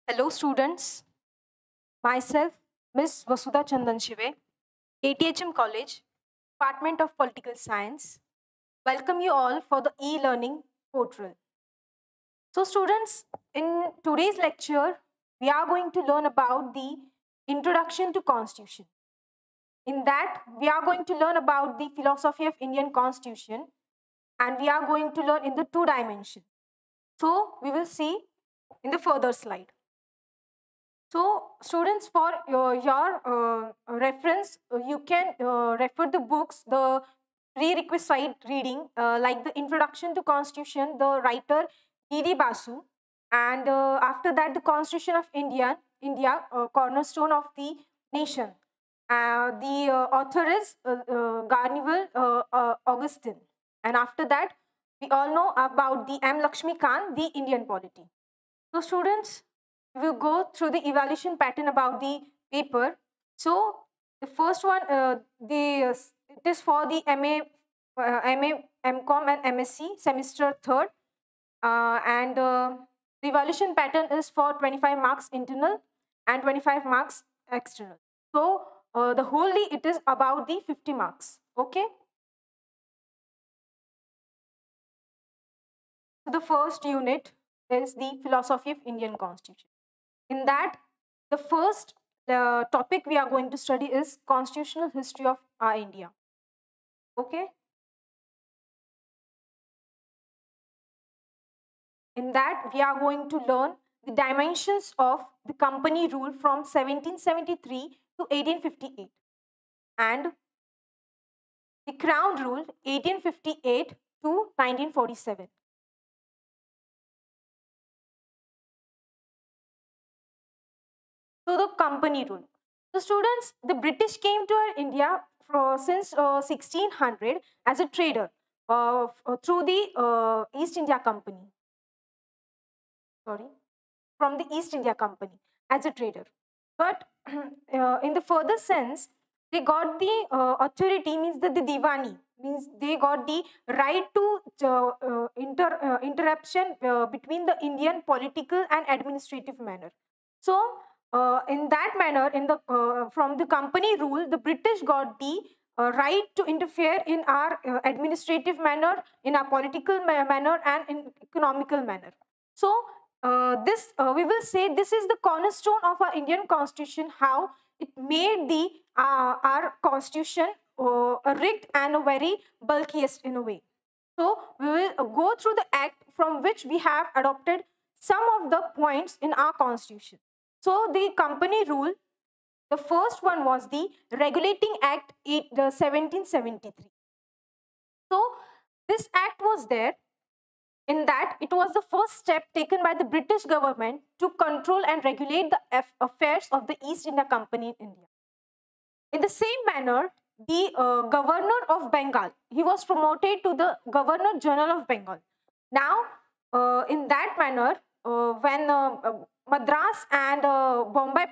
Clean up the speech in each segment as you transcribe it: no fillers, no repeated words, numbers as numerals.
Hello students, myself Ms. Vasudha Chandan Shive, KTHM College, Department of Political Science. Welcome you all for the e-learning portal. So students, in today's lecture, we are going to learn about the introduction to Constitution. In that, we are going to learn about the philosophy of Indian Constitution and we are going to learn in the two dimensions. So we will see in the further slide. So, students, for your reference, you can refer the books, the prerequisite reading, like the Introduction to Constitution, the writer D.D. Basu, and after that, the Constitution of India, cornerstone of the nation. The author is Garnival Augustine, and after that, we all know about the M. Lakshmi Khan, the Indian polity. So, students, we'll go through the evaluation pattern about the paper. So the first one, it is for the MA, MCom and MSc semester third, and the evaluation pattern is for 25 marks internal and 25 marks external. So the wholly it is about the 50 marks. Okay. So the first unit is the philosophy of Indian Constitution. In that, the first topic we are going to study is constitutional history of our India. Okay. In that, we are going to learn the dimensions of the company rule from 1773 to 1858 and the crown rule 1858 to 1947. So the company rule. So students, the British came to our India since 1600 as a trader through the East India Company. Sorry, from the East India Company as a trader. But in the further sense, they got the authority, means that the Diwani, means they got the right to interruption between the Indian political and administrative manner. So in that manner, from the company rule, the British got the right to interfere in our administrative manner, in our political manner, and in economical manner. So this we will say this is the cornerstone of our Indian Constitution. How it made the our Constitution rigged and very bulkiest in a way. So we will go through the act from which we have adopted some of the points in our Constitution. So the company rule, the first one was the Regulating Act 1773. So this act was there. In that, it was the first step taken by the British government to control and regulate the affairs of the East India Company in India. In the same manner, the governor of Bengal, he was promoted to the Governor General of Bengal. Now, in that manner, when Madras and Bombay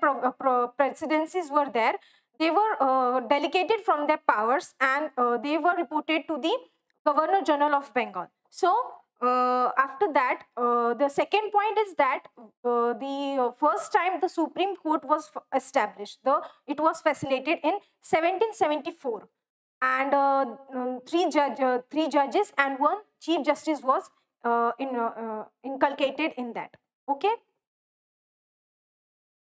presidencies were there, they were delegated from their powers and they were reported to the Governor General of Bengal. So, after that, the second point is that the first time the Supreme Court was established, it was facilitated in 1774, and three judges and one Chief Justice was inculcated in that. Okay.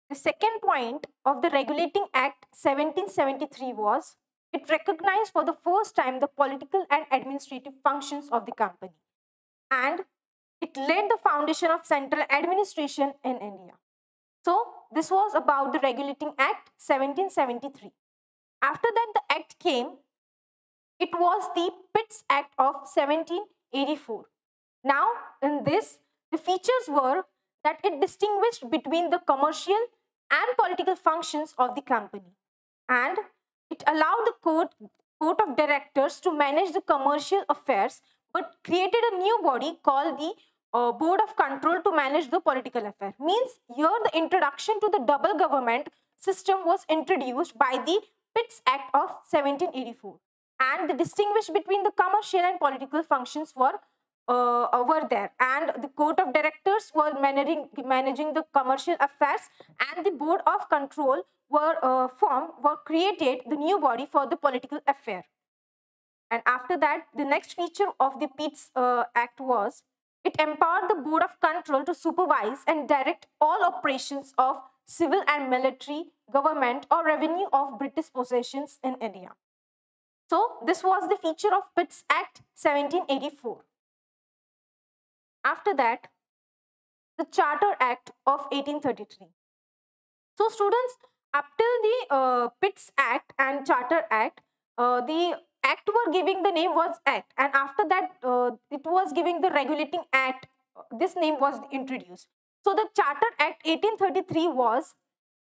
The second point of the Regulating Act 1773 was it recognized for the first time the political and administrative functions of the company, and it laid the foundation of central administration in India. So this was about the Regulating Act 1773. After that, the act came. It was the Pitt's Act of 1784. Now, in this, the features were that it distinguished between the commercial and political functions of the company, and it allowed the court of directors to manage the commercial affairs, but created a new body called the Board of Control to manage the political affair. Means here the introduction to the double government system was introduced by the Pitt's Act of 1784, and the distinguish between the commercial and political functions were were there, and the court of directors was managing the commercial affairs, and the board of control were created, the new body for the political affair. And after that, the next feature of the Pitt's Act was it empowered the board of control to supervise and direct all operations of civil and military government or revenue of British possessions in India. So this was the feature of Pitt's Act 1784. After that, the Charter Act of 1833. So students, up till the Pitt's Act and Charter Act, the act were giving the name was Act, and after that it was giving the regulating act. This name was introduced. So the Charter Act 1833 was,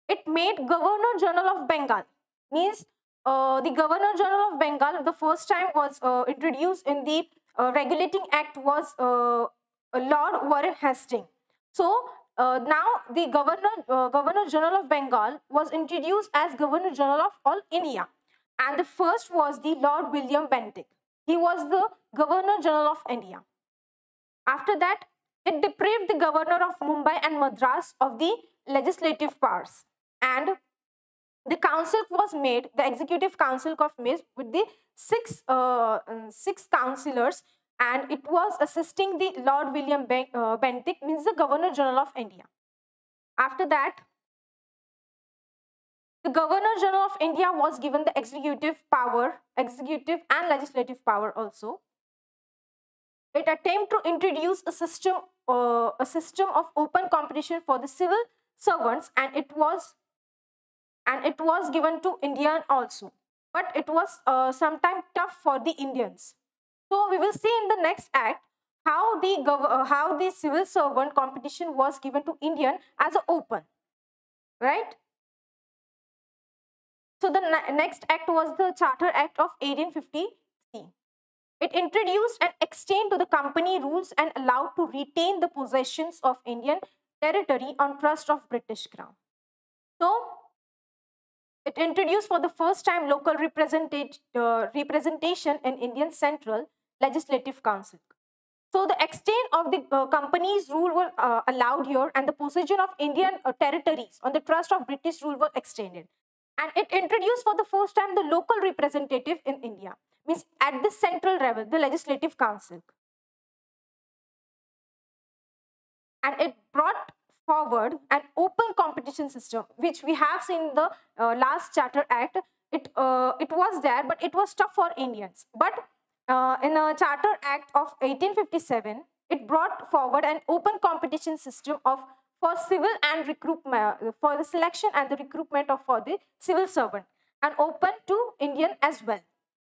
it made Governor General of Bengal, means the Governor General of Bengal the first time was introduced in the regulating act was Lord Warren Hastings. So now the Governor General of Bengal was introduced as Governor General of all India, and the first was the Lord William Bentinck. He was the Governor General of India. After that, it deprived the Governor of Mumbai and Madras of the legislative powers, and the council was made, the executive council of made with the six councillors, and it was assisting the Lord William Bentinck, means the Governor General of India. After that, the Governor General of India was given the executive and legislative power also. It attempted to introduce a system of open competition for the civil servants, and it was given to Indian also, but it was sometimes tough for the Indians. So we will see in the next act how the civil servant competition was given to Indian as an open, right? So the next act was the Charter Act of 1853. It introduced and extended to the company rules and allowed to retain the possessions of Indian territory on trust of British Crown. So it introduced for the first time local representation in Indian Central Legislative Council. So the extent of the company's rule were allowed here, and the possession of Indian territories on the trust of British rule were extended. And it introduced for the first time the local representative in India, means at the central level, the Legislative Council. And it brought forward an open competition system, which we have seen in the last Charter Act. It was there, but it was tough for Indians. But in a Charter Act of 1857, it brought forward an open competition system for civil and recruitment, for the selection and the recruitment for the civil servant, and open to Indian as well.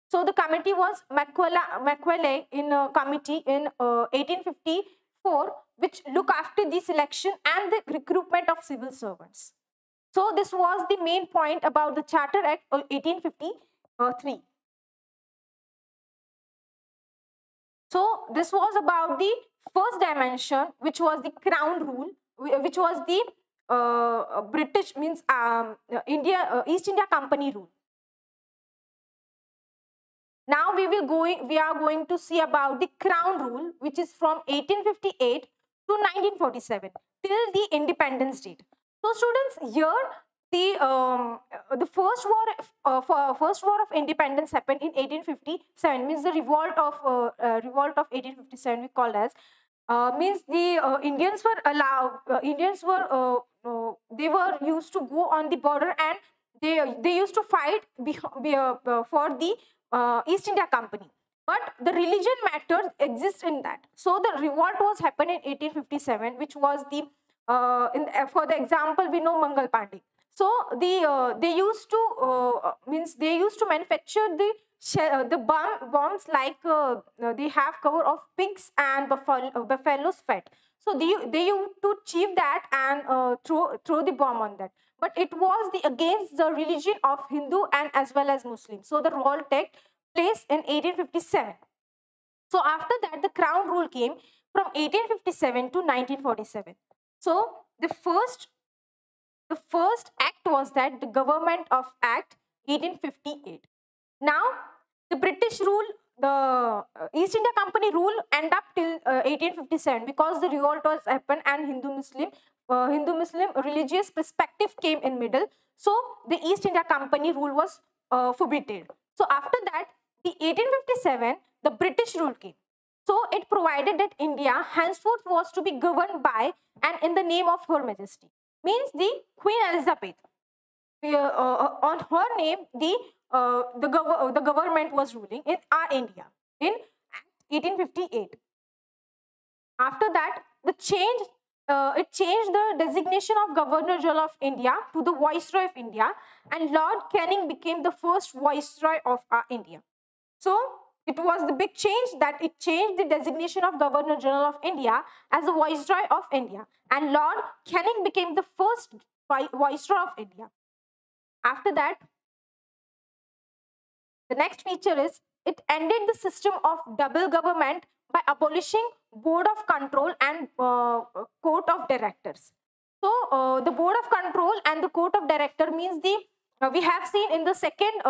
So the committee was Macaulay in a committee in 1854, which look after the selection and the recruitment of civil servants. So this was the main point about the Charter Act of 1853. So this was about the first dimension, which was the Crown Rule, which was the British, means East India Company rule. Now we are going to see about the Crown Rule, which is from 1858 to 1947 till the independence date. So students, here the first war of independence happened in 1857, means the revolt of 1857 we call as. Means the Indians were allowed. They were used to go on the border, and they used to fight for the East India Company. But the religion matters exist in that. So the revolt was happened in 1857, which was the for the example we know Mangal Pandey. So they used to manufacture the bombs like they have cover of pigs and buffalo's fat. So they used to achieve that and throw the bomb on that. But it was against the religion of Hindu and as well as Muslim. So the revolt took place in 1857. So after that, the Crown Rule came from 1857 to 1947. So the first act was that the Government of Act 1858. Now the British rule, East India Company rule end up till 1857 because the revolt was happened and Hindu Muslim religious perspective came in middle. So the East India Company rule was forbidden. So after that, the 1857 the British rule came. So it provided that India henceforth was to be governed by and in the name of Her Majesty. Means the Queen Elizabeth. On her name, the government was ruling in our India in 1858. After that, it changed the designation of Governor General of India to the Viceroy of India, and Lord Canning became the first Viceroy of our India. So it was the big change that it changed the designation of Governor General of India as the Viceroy of India, and Lord Canning became the first Viceroy of India. After that, the next feature is it ended the system of double government by abolishing board of control and court of directors. So the board of control and the court of director means we have seen in the second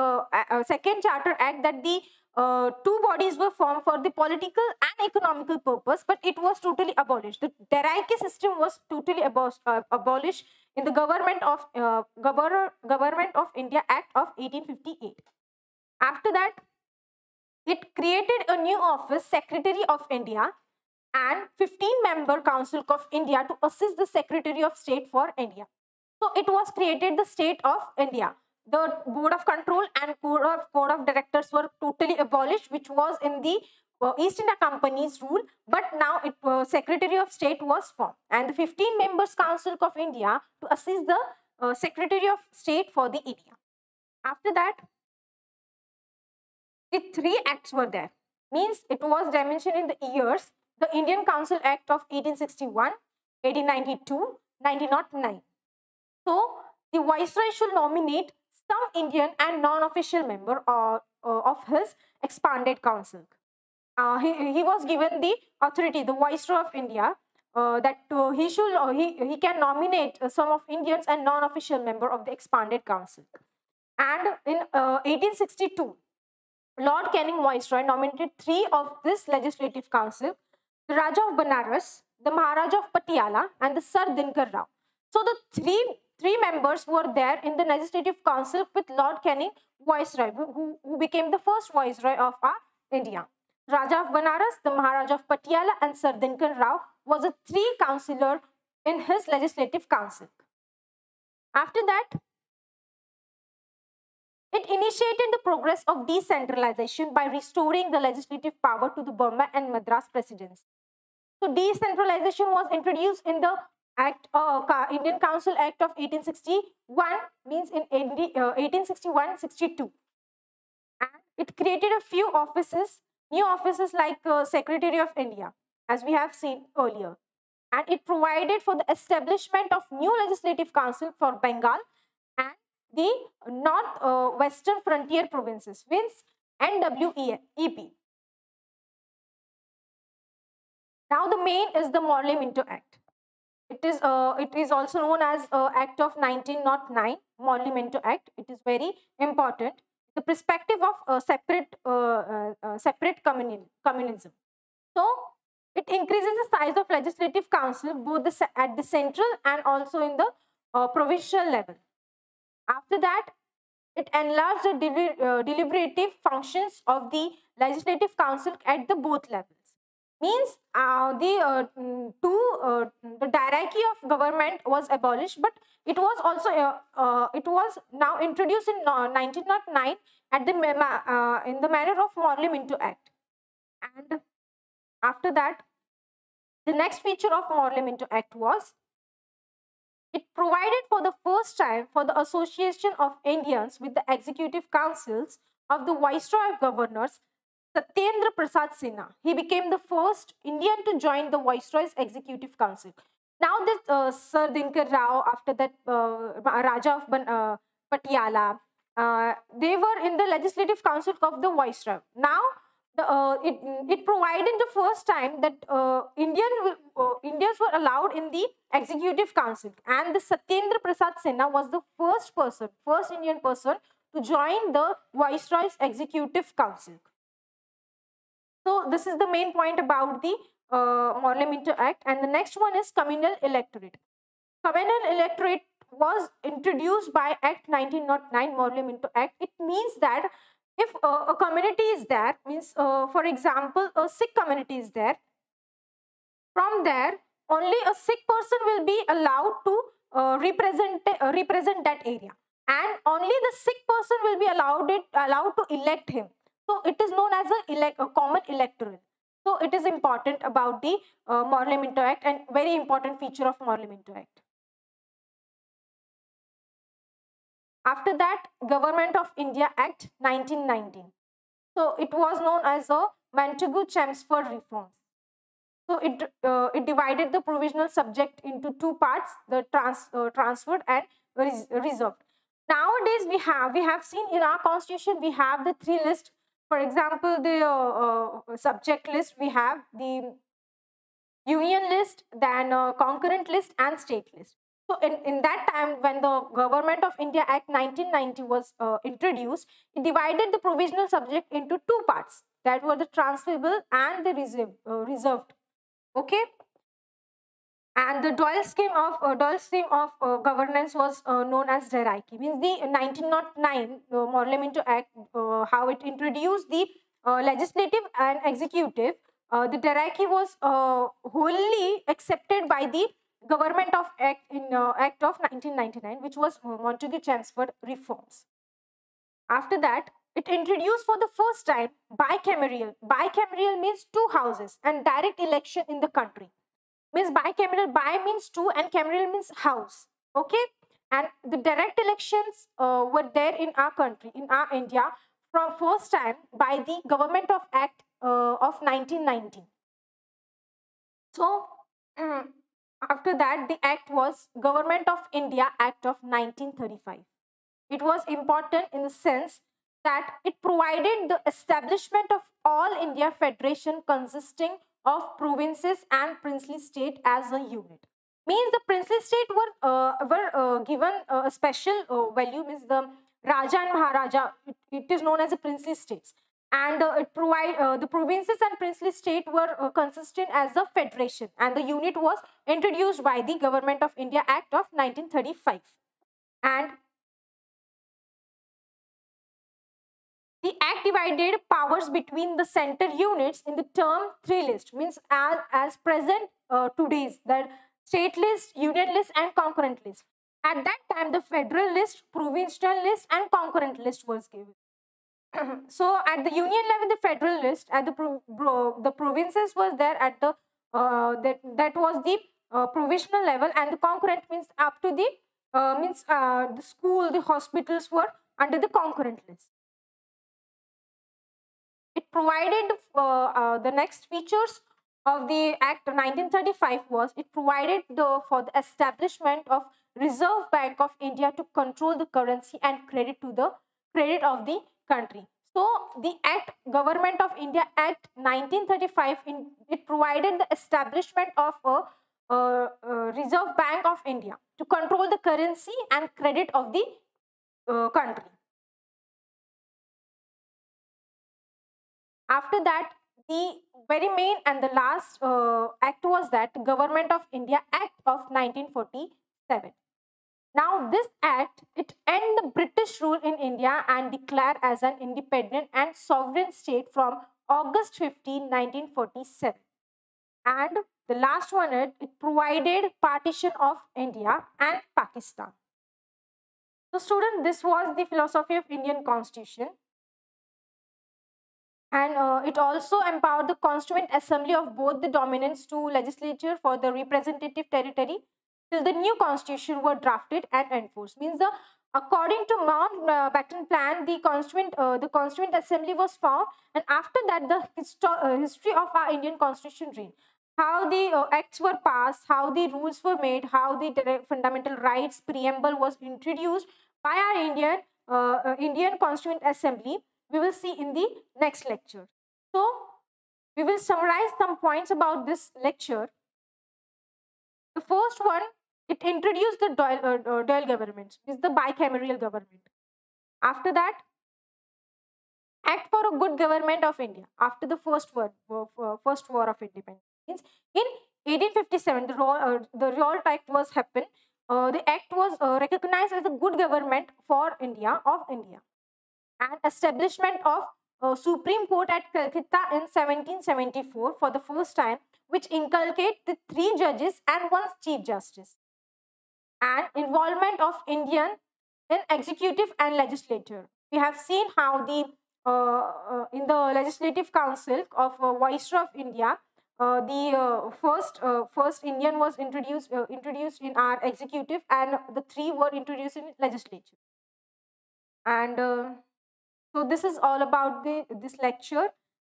charter act that the two bodies were formed for the political and economical purpose, but it was totally abolished. The hierarchy system was totally abolished in the Government of India Act of 1858. After that, it created a new office, Secretary of India, and 15-member Council of India to assist the Secretary of State for India. So it was created the State of India. The Board of Control and Code of Directors were totally abolished, which was in the East India Company's rule, but now Secretary of State was formed, and the 15 members Council of India to assist the Secretary of State for the India. After that, the three acts were there. Means it was dimensioned in the years. The Indian Council Act of 1861, 1892, 1909. So the Viceroy should nominate some Indian and non-official member of his expanded council. He was given the authority, the Viceroy of India, that he can nominate some of Indians and non-official member of the expanded council. And in 1862, Lord Canning Viceroy nominated three of this legislative council: the Raja of Banaras, the Maharaja of Patiala, and the Sir Dinkar Rao. So the three members were there in the legislative council with Lord Canning Viceroy, who became the first Viceroy of our India. Raja of Banaras, the Maharaja of Patiala, and Sir Dinkar Rao was a three councillor in his legislative council. After that, it initiated the progress of decentralization by restoring the legislative power to the Bombay and Madras presidency. So decentralization was introduced in the Indian Council Act of 1861, means in 1861-62. And it created a few offices, new offices like Secretary of India, as we have seen earlier. And it provided for the establishment of new legislative council for Bengal and the North-Western Frontier Provinces, means NWEP. Now the main is the Morley Minto Act. It is also known as Act of 1909, Morley Minto Act. It is very important. The perspective of separate communism. So it increases the size of legislative council both at the central and also in the provincial level. After that, it enlarged the deliberative functions of the legislative council at the both levels. Means the hierarchy of government was abolished, but it was also it was now introduced in 1909 at the in the manner of Morley Minto Act. And after that, the next feature of Morley Minto Act was it provided for the first time for the association of Indians with the executive councils of the Viceroy of Governors, Satyendra Prasad Sinha. He became the first Indian to join the Viceroy's Executive Council. Now this Sir Dinkar Rao, after that Raja of Patiala, they were in the Legislative Council of the Viceroy. Now it provided the first time that Indians were allowed in the Executive Council, and the Satyendra Prasad Sinha was the first Indian person to join the Viceroy's Executive Council. So this is the main point about the Morley-Minto Act. And the next one is communal electorate. Communal electorate was introduced by Act 1909, Morley-Minto Act. It means that if a community is there, means for example, a Sikh community is there, from there only a Sikh person will be allowed to represent that area, and only the Sikh person will be allowed to elect him. So it is known as a common electoral. So it is important about the Morley-Minto Act, and very important feature of Morley-Minto Act. After that, Government of India Act 1919. So it was known as a Montagu-Chelmsford reforms. So it divided the provisional subject into two parts: the transferred and reserved. Nowadays we have seen in our constitution we have the three lists. For example, the subject list, we have the union list, then concurrent list, and state list. So in that time, when the Government of India Act 1990 was introduced, it divided the provisional subject into two parts, that were the transferable and the reserved. Okay. And the dual scheme of governance was known as Deraki. Means the 1909 Morley-Minto Act, how it introduced the legislative and executive. The Deraki was wholly accepted by the Government of Act of 1999, which was Montagu-Chelmsford reforms. After that, it introduced for the first time bicameral. Bicameral means two houses and direct election in the country. Means bicameral, bi means two and cameral means house. Okay. And the direct elections were there in our country, in our India, from first time by the Government of Act of 1919. So after that, the act was Government of India Act of 1935. It was important in the sense that it provided the establishment of all India Federation consisting of provinces and princely state as a unit. Means the princely state were given a special value. Means the Raja and Maharaja, it is known as a princely states, and the provinces and princely state were consistent as a federation, and the unit was introduced by the Government of India Act of 1935. And the act divided powers between the center units in the term three list. Means as present today's, that state list, union list, and concurrent list. At that time, the federal list, provincial list, and concurrent list was given. So at the union level, the federal list, at the provinces was there at the that was the provisional level, and the concurrent means up to the the school, the hospitals were under the concurrent list. It provided the next features of the Act 1935 was it provided for the establishment of Reserve Bank of India to control the currency and credit of the country. So the Act Government of India Act 1935 it provided the establishment of a Reserve Bank of India to control the currency and credit of the country. After that, the very main and the last act was that Government of India Act of 1947. Now this act, it end the British rule in India and declare as an independent and sovereign state from August 15, 1947. And the last one, it provided partition of India and Pakistan. So student, this was the philosophy of Indian Constitution. And it also empowered the Constituent Assembly of both the dominants to legislature for the representative territory till the new constitution were drafted and enforced. Means according to Mountbatten Plan, the Constituent Assembly was formed, and after that the history of our Indian Constitution read. How the acts were passed, how the rules were made, how the fundamental rights preamble was introduced by our Indian Constituent Assembly, we will see in the next lecture. So, we will summarize some points about this lecture. The first one, it introduced the dual government, is the bicameral government. After that, Act for a Good Government of India after the first war of independence. Means in 1857, the Royal Act was happened. The act was recognized as a good government for India of India, and establishment of Supreme Court at Calcutta in 1774 for the first time, which inculcate the three judges and one chief justice, and involvement of Indian in executive and legislature. We have seen how the in the Legislative Council of Viceroy of India, the first Indian was introduced in our executive, and the three were introduced in legislature. And so this is all about this lecture,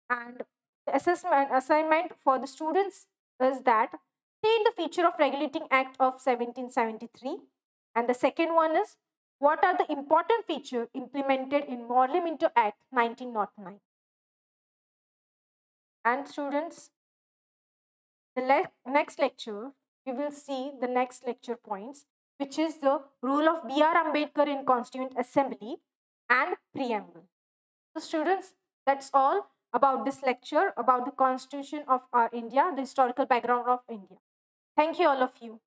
and the assessment assignment for the students is that state the feature of Regulating Act of 1773, and the second one is what are the important features implemented in Parliamentary Act 1909. And students, the next lecture we will see the next lecture points, which is the role of B.R. Ambedkar in Constituent Assembly and preamble. So students, that's all about this lecture about the constitution of our India, the historical background of India. Thank you all of you.